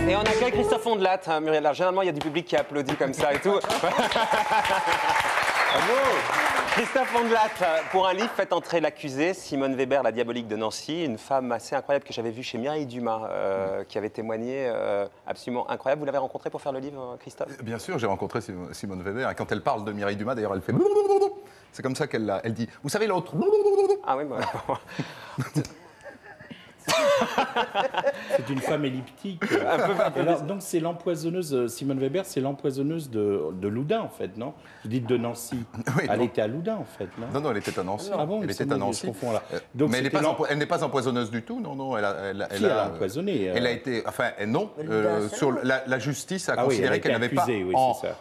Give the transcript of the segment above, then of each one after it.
Et on accueille Christophe Ondelat, hein, Muriel. Alors, généralement, il y a du public qui applaudit comme ça et tout. Christophe Ondelat, pour un livre, faites entrer l'accusée, Simone Weber, la diabolique de Nancy, une femme assez incroyable que j'avais vue chez Mireille Dumas, qui avait témoigné absolument incroyable. Vous l'avez rencontrée pour faire le livre, Christophe? Bien sûr, j'ai rencontré Simone Weber. Et quand elle parle de Mireille Dumas, d'ailleurs, elle fait... C'est comme ça elle dit. Vous savez l'autre? Ah oui, bah... C'est une femme elliptique. Alors, donc c'est l'empoisonneuse, Simone Weber, c'est l'empoisonneuse de Loudun, en fait, non? Vous dites de Nancy. Oui, elle non. était à Loudun, en fait, non? Non, elle était à Nancy. Ah bon, elle était à Nancy. Donc, mais elle n'est pas empoisonneuse du tout, non. Elle a empoisonné. Elle a été... Enfin, non. Sur la justice a considéré qu'elle n'avait pas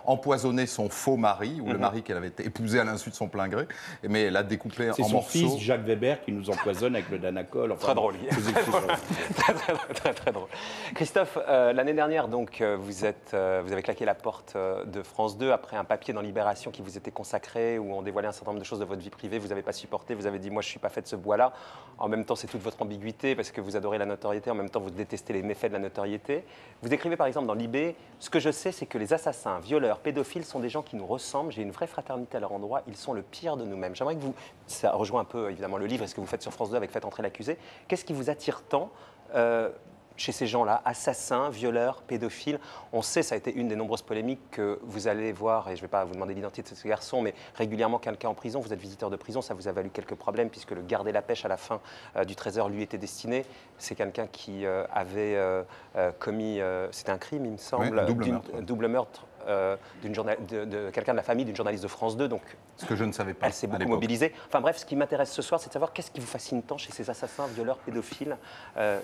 empoisonné son faux mari, ou le mari qu'elle avait épousé à l'insu de son plein gré, mais elle a découpé en morceaux. C'est son fils, Jacques Weber, qui nous empoisonne avec le Danacol. Enfin, très drôle. Très drôle. Christophe, l'année dernière, donc, vous avez claqué la porte de France 2 après un papier dans Libération qui vous était consacré, où on dévoilait un certain nombre de choses de votre vie privée. Vous n'avez pas supporté, vous avez dit, moi, je ne suis pas fait de ce bois-là. En même temps, c'est toute votre ambiguïté, parce que vous adorez la notoriété, en même temps, vous détestez les méfaits de la notoriété. Vous écrivez, par exemple, dans Libé, ce que je sais, c'est que les assassins, violeurs, pédophiles sont des gens qui nous ressemblent. J'ai une vraie fraternité à leur endroit. Ils sont le pire de nous-mêmes. J'aimerais que vous... Ça rejoint un peu, évidemment, le livre et ce que vous faites sur France 2 avec Faites entrer l'accusé. Qu'est-ce qui vous attire tant chez ces gens-là, assassins, violeurs, pédophiles? On sait, ça a été une des nombreuses polémiques que vous allez voir, et je ne vais pas vous demander l'identité de ce garçon, mais régulièrement quelqu'un en prison, vous êtes visiteur de prison, ça vous a valu quelques problèmes, puisque le garder la pêche à la fin du Trésor lui était destiné. C'est quelqu'un qui avait commis, c'était un crime, il me semble, double meurtre. De quelqu'un de la famille d'une journaliste de France 2, donc ce que je ne savais pas. Elle s'est beaucoup mobilisée. Enfin bref, ce qui m'intéresse ce soir, c'est de savoir qu'est-ce qui vous fascine tant chez ces assassins, violeurs, pédophiles.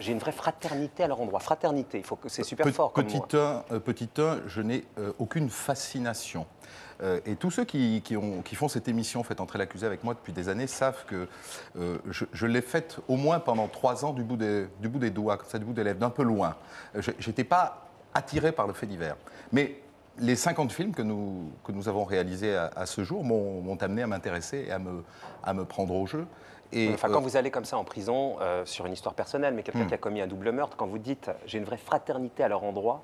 J'ai une vraie fraternité à leur endroit. Fraternité, il faut que c'est super fort. Petit 1, je n'ai aucune fascination. Et tous ceux qui font cette émission Faites entrer l'accusé avec moi depuis des années savent que je l'ai faite au moins pendant 3 ans du bout des doigts, comme ça, du bout des lèvres, d'un peu loin. Je n'étais pas attiré par le fait divers. Mais les 50 films que nous avons réalisés à ce jour m'ont amené à m'intéresser et à me prendre au jeu. Et enfin, quand vous allez comme ça en prison, sur une histoire personnelle, mais quelqu'un qui a commis un double meurtre, quand vous dites « j'ai une vraie fraternité à leur endroit »,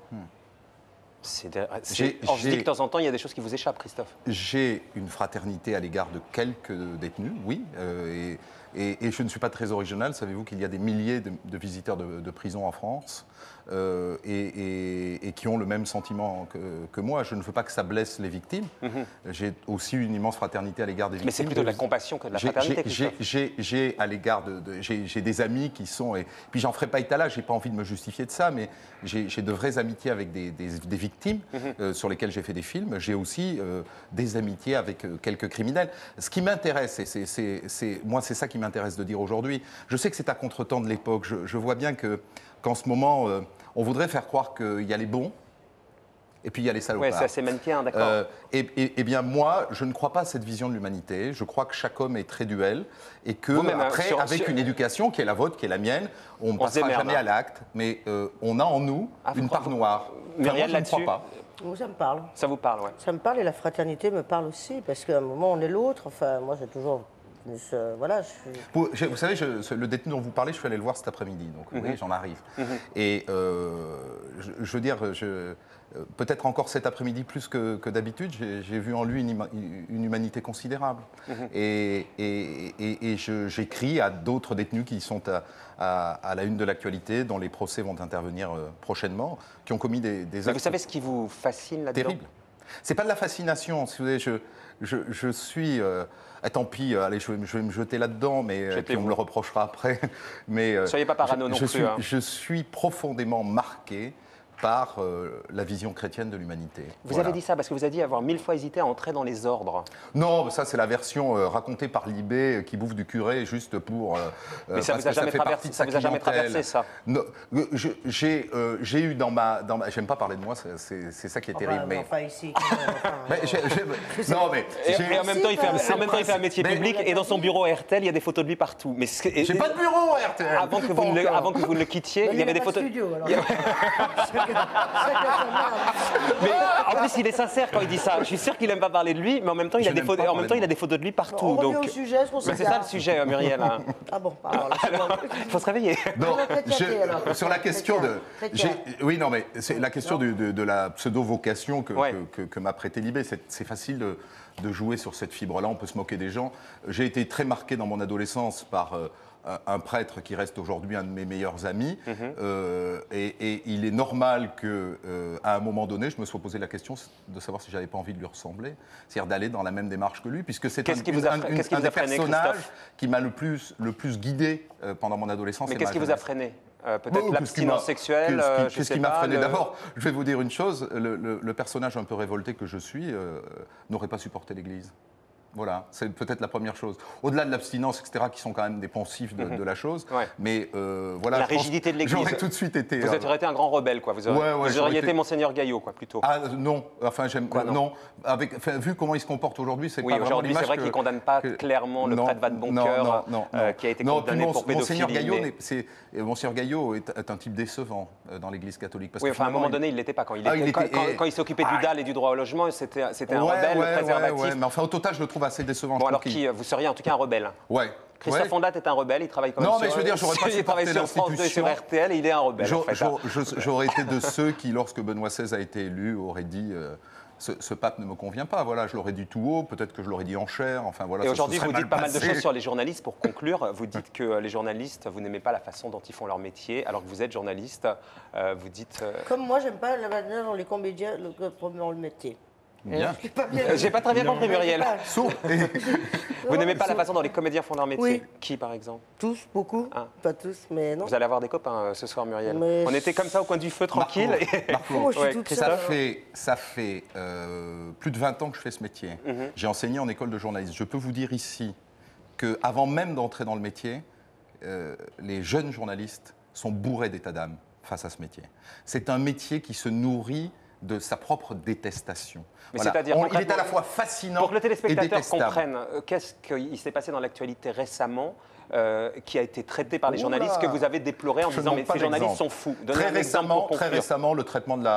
je dis que de temps en temps, il y a des choses qui vous échappent, Christophe. J'ai une fraternité à l'égard de quelques détenus, oui, et je ne suis pas très original. Savez-vous qu'il y a des milliers de visiteurs de prison en France et qui ont le même sentiment que moi. Je ne veux pas que ça blesse les victimes. J'ai aussi une immense fraternité à l'égard des victimes. Mais c'est plutôt de la compassion que de la fraternité, Christophe. J'ai à l'égard j'ai des amis qui sont... Et puis j'en ferai pas étalage, j'ai pas envie de me justifier de ça, mais j'ai de vraies amitiés avec des victimes sur lesquelles j'ai fait des films. J'ai aussi des amitiés avec quelques criminels. Ce qui m'intéresse, moi c'est ça qui m'intéresse de dire aujourd'hui. Je sais que c'est à contretemps de l'époque. Je vois bien qu'en ce moment, on voudrait faire croire qu'il y a les bons et puis il y a les salopards. Oui, c'est assez manichéen, d'accord. Eh bien, moi, je ne crois pas à cette vision de l'humanité. Je crois que chaque homme est très duel et que, après, avec une éducation qui est la vôtre, qui est la mienne, on ne passera jamais à l'acte, mais on a en nous une part noire. Muriel, moi, je ne crois pas. Moi, ça me parle. Ça vous parle, oui. Ça me parle et la fraternité me parle aussi, parce qu'à un moment, on est l'autre. Enfin, moi, j'ai toujours... Voilà, vous savez, le détenu dont vous parlez, je suis allé le voir cet après-midi, donc oui, j'en arrive. Et je veux dire, peut-être encore cet après-midi plus que d'habitude, j'ai vu en lui une humanité considérable. Et j'écris à d'autres détenus qui sont à la une de l'actualité, dont les procès vont intervenir prochainement, qui ont commis des actes... Mais vous savez ce qui vous fascine là-dedans? Terrible. C'est pas de la fascination, si vous voulez, je suis... tant pis, allez, je vais me jeter là-dedans, mais puis on me le reprochera après. Mais soyez pas parano non plus. Je suis profondément marqué par la vision chrétienne de l'humanité. Vous avez dit ça parce que vous avez dit avoir 1000 fois hésité à entrer dans les ordres. Non, ça c'est la version racontée par Libé qui bouffe du curé juste pour... mais ça vous a jamais traversé, ça? Non, j'ai eu dans ma... J'aime pas parler de moi, c'est ça qui est terrible. Mais... Enfin, ici... non, mais... Et en même temps, il fait un métier public et dans son bureau à RTL, il y a des photos de lui partout. J'ai pas de bureau à RTL. Avant que vous ne le quittiez, il y avait des photos... Studio, alors. Mais en plus, il est sincère quand il dit ça. Je suis sûr qu'il n'aime pas parler de lui, mais en même temps, il a des photos de lui partout. On revient Donc, au sujet, est-ce qu'on se c'est ça le sujet, Muriel. Hein. Ah bon, pardon. Il faut se réveiller. Non, Chrétien, alors. sur la question de... Chrétien. Oui, non, mais c'est la question de la pseudo-vocation Ouais. que m'a prêté Libé. C'est facile de jouer sur cette fibre-là, on peut se moquer des gens. J'ai été très marqué dans mon adolescence par un prêtre qui reste aujourd'hui un de mes meilleurs amis. Et il est normal qu'à un moment donné, je me sois posé la question de savoir si j'avais pas envie de lui ressembler, c'est-à-dire d'aller dans la même démarche que lui, puisque c'est un des personnages qui m'a le plus guidé pendant mon adolescence. Mais et qu'est-ce ma qui vous a jeunesse. freiné Peut-être l'abstinence sexuelle. Qu'est-ce qui m'a freiné D'abord, je vais vous dire une chose, le personnage un peu révolté que je suis n'aurait pas supporté l'Église. Voilà, c'est peut-être la première chose. Au-delà de l'abstinence, etc., qui sont quand même des poncifs de la chose, Ouais. mais voilà. La rigidité de l'Église. J'aurais tout de suite été. Vous auriez été un grand rebelle, quoi. Vous auriez été Monseigneur Gaillot, quoi, plutôt. Ah non, enfin j'aime Quoi, non. vu comment il se comporte aujourd'hui, c'est Oui, pas vraiment aujourd'hui, l'image c'est vrai qu'il ne condamne pas clairement le prêtre Van Boncoeur, qui a été condamné pour pédophilie. Monseigneur Gaillot est un type décevant dans l'Église catholique. Parce Oui, que enfin, à un moment donné, il ne l'était pas. Quand il s'occupait du DAL et du droit au logement, c'était un rebelle préservatif. Ouais, mais enfin, au total, je le trouve assez décevant. Bon, alors vous seriez en tout cas un rebelle. Ouais. Christophe Ondat est un rebelle, il travaille quand même non, mais je veux dire, j'aurais pas il travaille sur France 2 et sur RTL et il est un rebelle. En fait, j'aurais été de ceux qui, lorsque Benoît XVI a été élu, auraient dit ce pape ne me convient pas. Voilà, je l'aurais dit tout haut, peut-être que je l'aurais dit en chair. Enfin, voilà, et aujourd'hui, vous dites pas mal de passé. choses sur les journalistes. Pour conclure, vous dites que les journalistes, vous n'aimez pas la façon dont ils font leur métier, alors que vous êtes journaliste. Vous dites. Comme moi, j'aime pas la manière dont les comédiens le métier. Bien. J'ai pas très bien compris, Muriel. Vous n'aimez pas la Non, façon dont les comédiens font leur métier. Oui. Qui, par exemple? Tous, beaucoup. Ah. Pas tous, mais non. Vous allez avoir des copains ce soir, Muriel. Mais- On était comme ça au coin du feu, tranquille. Marco, Moi, je suis Ouais, toute Christophe. seule. ça fait plus de 20 ans que je fais ce métier. J'ai enseigné en école de journalisme. Je peux vous dire ici qu'avant même d'entrer dans le métier, les jeunes journalistes sont bourrés d'état d'âme face à ce métier. C'est un métier qui se nourrit de sa propre détestation. Mais Voilà. c'est-à-dire, Il est concrètement, à la fois fascinant Pour que le et téléspectateur détestable. comprenne, qu'est-ce qu'il s'est passé dans l'actualité récemment qui a été traité par les Oula. journalistes que vous avez déploré en Je disant ne mais donne pas ces journalistes d'exemple. sont fous. Donnez un exemple pour Très conclure. récemment, le traitement de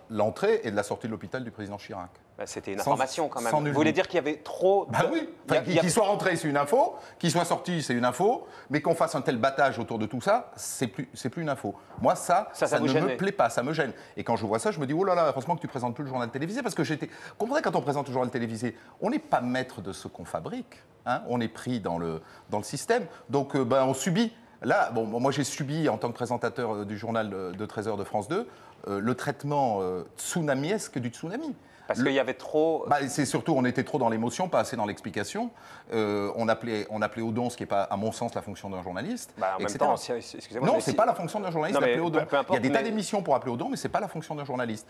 l'entrée et de la sortie de l'hôpital du président Chirac. Bah, c'était une Sans- information quand même. sans nul Vous voulez doute. dire qu'il y avait trop... Bah oui, enfin, qu'il soit rentré, c'est une info, qu'il soit sorti, c'est une info, mais qu'on fasse un tel battage autour de tout ça, c'est plus une info. Moi, ça vous ne gênait. me plaît pas, ça me gêne. Et quand je vois ça, je me dis, oh là là, heureusement que tu présentes plus le journal télévisé, parce que comprenez, quand on présente le journal télévisé, on n'est pas maître de ce qu'on fabrique, hein, on est pris dans le système, donc on subit. Là, bon, moi j'ai subi en tant que présentateur du journal de 13h de France 2, le traitement tsunamiesque du tsunami. Parce qu'il y avait trop... C'est surtout, on était trop dans l'émotion, pas assez dans l'explication. On appelait Odon, ce qui n'est pas, à mon sens, la fonction d'un journaliste. en même etc. temps, excusez-moi... Non, mais c'est si- pas la fonction d'un journaliste Non, mais d'appeler Odon. peu importe, Il y a des tas mais- d'émissions pour appeler Odon, mais c'est pas la fonction d'un journaliste.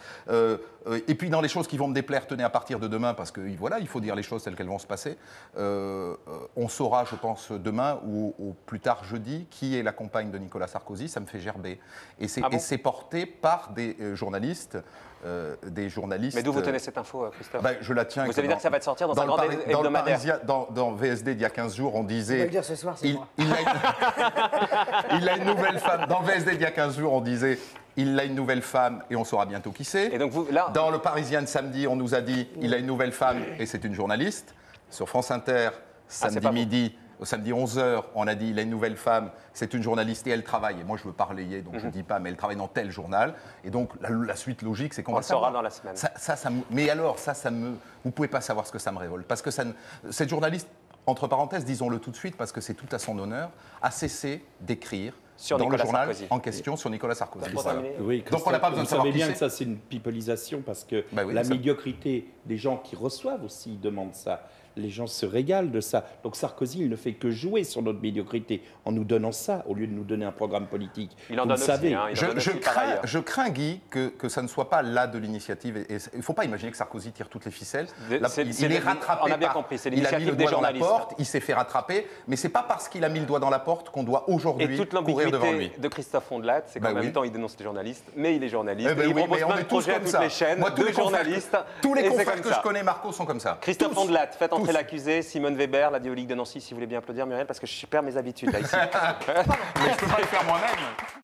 Et puis dans les choses qui vont me déplaire, tenez à partir de demain, parce que voilà, il faut dire les choses telles qu'elles vont se passer. On saura, je pense, demain ou plus tard jeudi, qui est la compagne de Nicolas Sarkozy. Ça me fait gerber. Et c'est Ah bon porté par des journalistes. Mais d'où vous tenez cette info, Christophe? Je la tiens. Vous allez dire que ça va être sortir dans un le grand Pari- hebdomadaire. dans VSD, il y a 15 jours, on On va disait. le dire ce soir, c'est moi. Il a une nouvelle femme. Dans VSD, il y a 15 jours, on disait il a une nouvelle femme et on saura bientôt qui c'est. Et donc vous, là... Dans le Parisien de samedi, on nous a dit il a une nouvelle femme et c'est une journaliste. Sur France Inter, c'est samedi pas vous. midi, au samedi 11h, on a dit il a une nouvelle femme, c'est une journaliste et elle travaille. Et moi, je veux pas relayer, donc je ne dis pas, mais elle travaille dans tel journal. Et donc, la suite logique, c'est qu'on On va le saura savoir. dans la semaine. Mais alors, vous pouvez pas savoir ce que ça me révolte. Parce que cette journaliste, entre parenthèses, disons-le tout de suite, parce que c'est tout à son honneur, a cessé d'écrire Sur dans Nicolas le journal Sarkozy. en question sur Nicolas Sarkozy. Pour Voilà. terminer. Oui, Donc on n'a pas besoin de savoir Vous savez qui bien que c'est. ça, c'est une pipolisation parce que Bah oui, la ça- médiocrité des gens qui reçoivent aussi demandent ça. Les gens se régalent de ça. Donc Sarkozy, il ne fait que jouer sur notre médiocrité en nous donnant ça au lieu de nous donner un programme politique. Il en Vous donne le aussi, savez. hein, il en donne aussi par ailleurs. Je crains, Guy, que ça ne soit pas là de l'initiative. Et il ne faut pas imaginer que Sarkozy tire toutes les ficelles. Là, il est rattrapé. On a bien compris, c'est il a mis l'initiative le des doigt dans la journalistes. porte, il s'est fait rattraper. Mais ce n'est pas parce qu'il a mis le doigt dans la porte qu'on doit aujourd'hui Et toute courir devant lui. l'ambiguïté de Christophe Ondelat, c'est qu'en Bah même oui. temps, il dénonce les journalistes, mais il est journaliste. Eh ben et il oui, propose mais on plein est de tous projets à comme toutes ça. les chaînes, Moi, tous de les confrères journalistes. Tous les et c'est confrères comme que je ça. connais, Marco, sont comme ça. Christophe Tous. Ondelat, faites entrer Tous. l'accusé, Simone Weber, la Dioligue de Nancy, si vous voulez bien applaudir, Muriel, parce que je perds mes habitudes là ici. Mais je ne peux pas le faire moi-même.